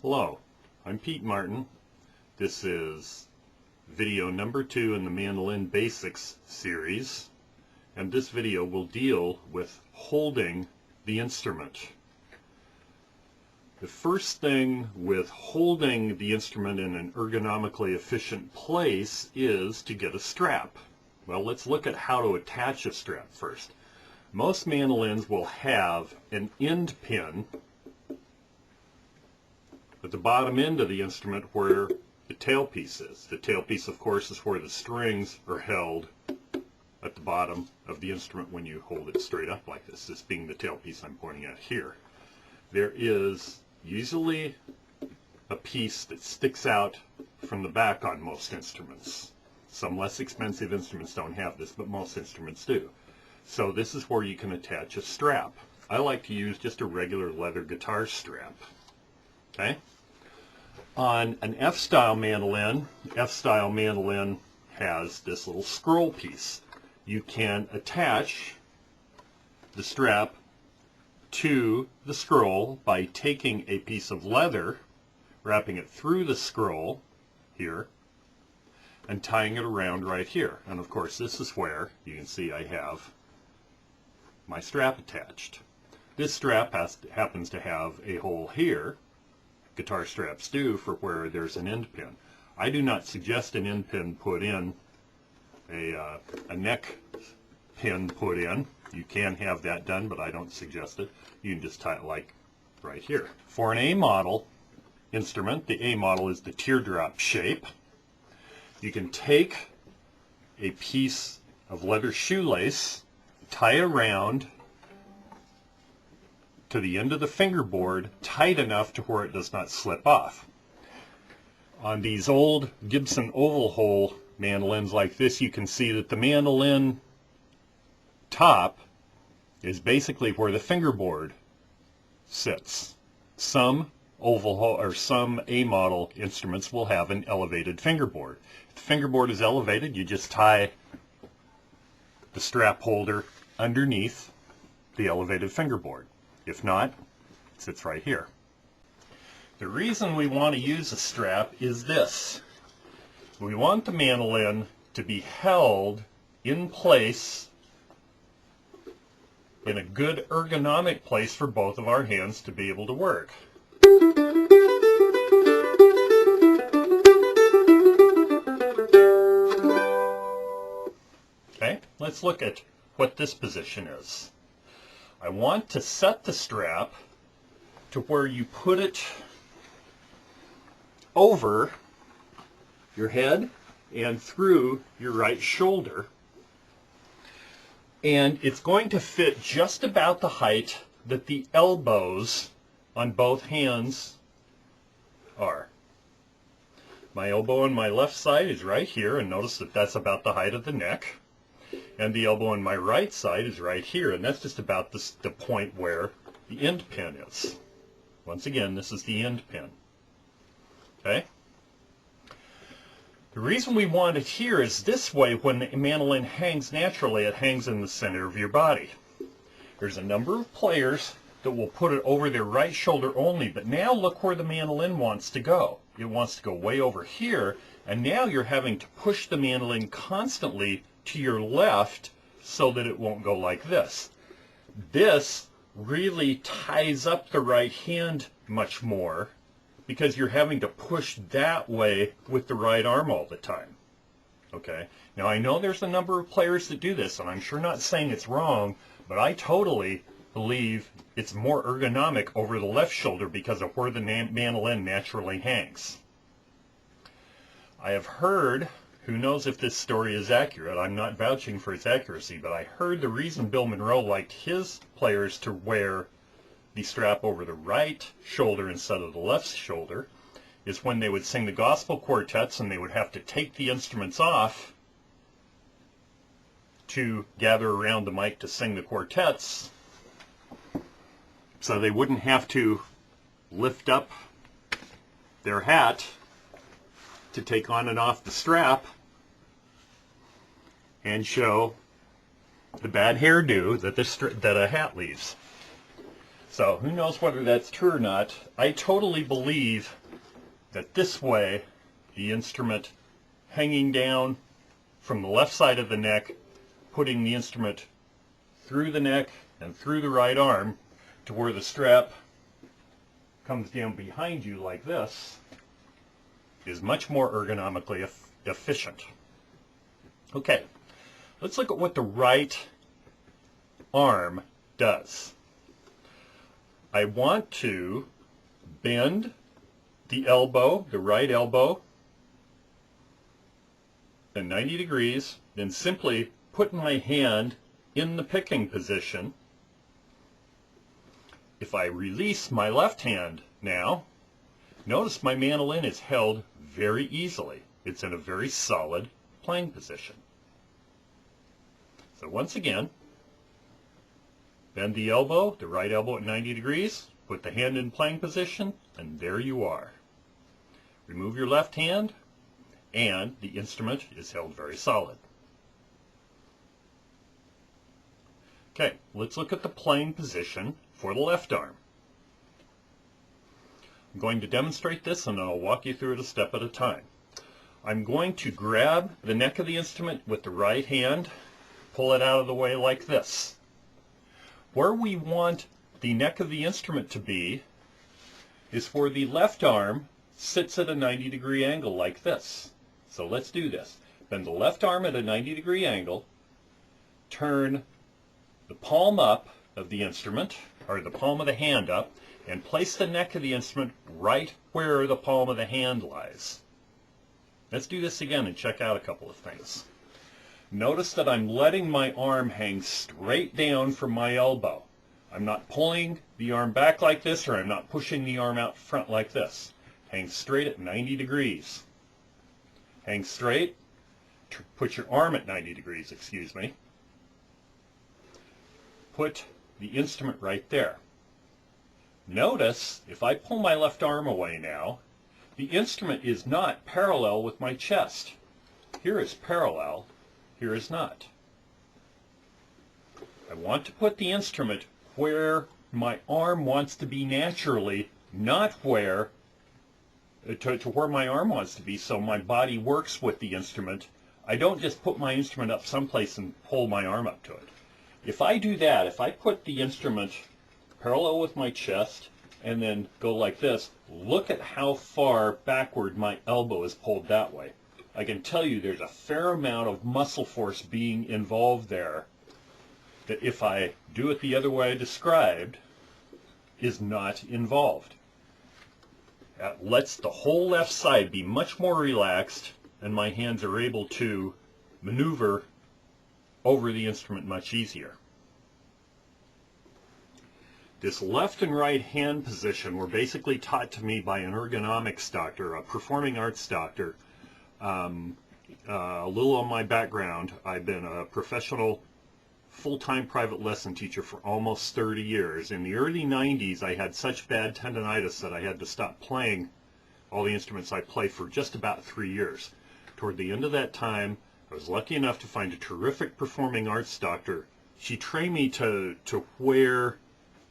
Hello, I'm Pete Martin. This is video number 2 in the Mandolin Basics series, and this video will deal with holding the instrument. The first thing with holding the instrument in an ergonomically efficient place is to get a strap. Well, let's look at how to attach a strap first. Most mandolins will have an end pin at the bottom end of the instrument where the tailpiece is. The tailpiece, of course, is where the strings are held at the bottom of the instrument when you hold it straight up like this, this being the tailpiece I'm pointing at here. There is usually a piece that sticks out from the back on most instruments. Some less expensive instruments don't have this, but most instruments do. So this is where you can attach a strap. I like to use just a regular leather guitar strap. Okay? On an F-style mandolin has this little scroll piece. You can attach the strap to the scroll by taking a piece of leather, wrapping it through the scroll here, and tying it around right here. And of course this is where you can see I have my strap attached. This strap happens to have a hole here. Guitar straps do, for where there's an end pin. I do not suggest an end pin put in, a neck pin put in. You can have that done, but I don't suggest it. You can just tie it like right here. For an A model instrument, the A model is the teardrop shape. You can take a piece of leather shoelace, tie it around to the end of the fingerboard, tight enough to where it does not slip off. On these old Gibson oval hole mandolins like this, you can see that the mandolin top is basically where the fingerboard sits. Some oval hole or some A model instruments will have an elevated fingerboard. If the fingerboard is elevated, you just tie the strap holder underneath the elevated fingerboard. If not, it sits right here. The reason we want to use a strap is this. We want the mandolin to be held in place in a good ergonomic place for both of our hands to be able to work. Okay, let's look at what this position is. I want to set the strap to where you put it over your head and through your right shoulder. And it's going to fit just about the height that the elbows on both hands are. My elbow on my left side is right here, and notice that that's about the height of the neck. And the elbow on my right side is right here, and that's just about the point where the end pin is. Once again, this is the end pin. Okay? The reason we want it here is this way, when the mandolin hangs naturally, it hangs in the center of your body. There's a number of players that will put it over their right shoulder only, but now look where the mandolin wants to go. It wants to go way over here, and now you're having to push the mandolin constantly to your left so that it won't go like this. This really ties up the right hand much more because you're having to push that way with the right arm all the time. Okay, now I know there's a number of players that do this, and I'm sure not saying it's wrong, but I totally believe it's more ergonomic over the left shoulder because of where the mandolin naturally hangs. I have heard, who knows if this story is accurate, I'm not vouching for its accuracy, but I heard the reason Bill Monroe liked his players to wear the strap over the right shoulder instead of the left shoulder is when they would sing the gospel quartets and they would have to take the instruments off to gather around the mic to sing the quartets, so they wouldn't have to lift up their hat to take on and off the strap and show the bad hairdo that a hat leaves. So who knows whether that's true or not. I totally believe that this way, the instrument hanging down from the left side of the neck, putting the instrument through the neck and through the right arm to where the strap comes down behind you like this, is much more ergonomically efficient. Okay, let's look at what the right arm does. I want to bend the elbow, the right elbow, at 90 degrees, then simply put my hand in the picking position. If I release my left hand now, notice my mandolin is held very easily. It's in a very solid playing position. So once again, bend the elbow, the right elbow at 90 degrees, put the hand in playing position, and there you are. Remove your left hand, and the instrument is held very solid. Okay, let's look at the playing position for the left arm. I'm going to demonstrate this, and I'll walk you through it a step at a time. I'm going to grab the neck of the instrument with the right hand, pull it out of the way like this. Where we want the neck of the instrument to be is where the left arm sits at a 90-degree angle like this. So let's do this. Bend the left arm at a 90-degree angle, turn the palm up of the instrument, or the palm of the hand up, and place the neck of the instrument right where the palm of the hand lies. Let's do this again and check out a couple of things. Notice that I'm letting my arm hang straight down from my elbow. I'm not pulling the arm back like this, or I'm not pushing the arm out front like this. Hang straight at 90 degrees. Hang straight. Put your arm at 90 degrees, excuse me. Put the instrument right there. Notice, if I pull my left arm away now, the instrument is not parallel with my chest. Here is parallel, here is not. I want to put the instrument where my arm wants to be naturally, not where to where my arm wants to be, so my body works with the instrument. I don't just put my instrument up someplace and pull my arm up to it. If I do that, if I put the instrument parallel with my chest and then go like this, look at how far backward my elbow is pulled that way. I can tell you there's a fair amount of muscle force being involved there that if I do it the other way I described, is not involved. That lets the whole left side be much more relaxed, and my hands are able to maneuver over the instrument much easier. This left and right hand position were basically taught to me by an ergonomics doctor, a performing arts doctor. A little on my background, I've been a professional full-time private lesson teacher for almost 30 years. In the early 90s, I had such bad tendonitis that I had to stop playing all the instruments I play for just about 3 years. Toward the end of that time, I was lucky enough to find a terrific performing arts doctor. She trained me to where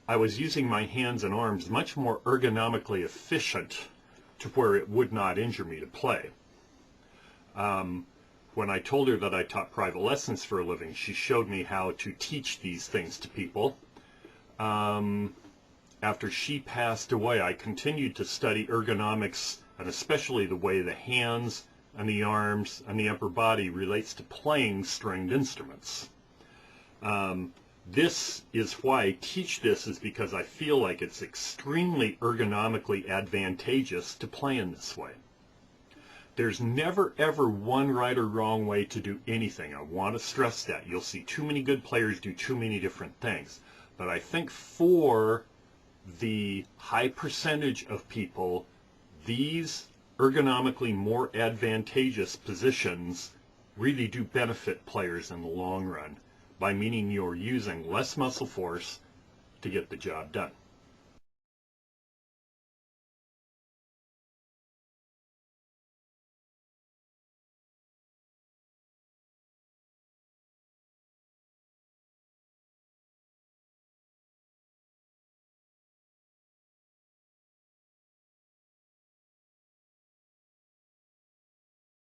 I was using my hands and arms much more ergonomically efficient to where it would not injure me to play. When I told her that I taught private lessons for a living, she showed me how to teach these things to people. After she passed away, I continued to study ergonomics, and especially the way the hands and the arms and the upper body relates to playing stringed instruments. This is why I teach this, is because I feel like it's extremely ergonomically advantageous to play in this way. There's never ever one right or wrong way to do anything. I want to stress that. You'll see too many good players do too many different things. But I think for the high percentage of people, these ergonomically more advantageous positions really do benefit players in the long run, by meaning you're using less muscle force to get the job done.